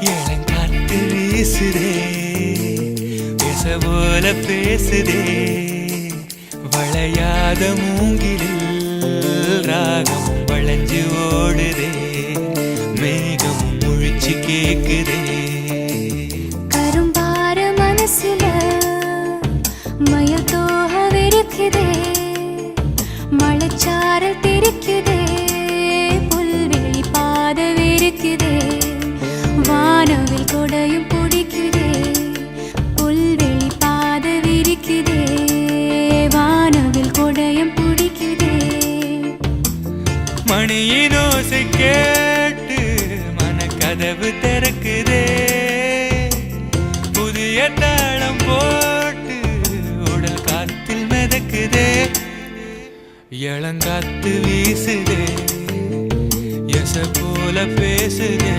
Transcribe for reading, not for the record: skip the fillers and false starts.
இளங்காத்து வீசுதே பேச போல பேசுதே வளையாத மூங்கிலில் ராகம் வளைஞ்சு ஓடுதே மேகம் முழிச்சு கேக்குதே கரும்பார மனசுல மயில் தோக விரிக்குதே மழைச்சாரல் தெரிக்குதே புல்வெளி பாத விரிக்குதே வானவில் கொடையும் பிடிக்குதே புல்வெளி பாத விரிக்குதே வானவில் கொடையும் பிடிக்குதே மணியின் ஓசை கேட்டு மனக்கதவு திறக்குதே புதிய தாளம் போட்டு உடல் காத்தில் மிதக்குதே இளங்காத்து வீசுதே எச போல பேசுதே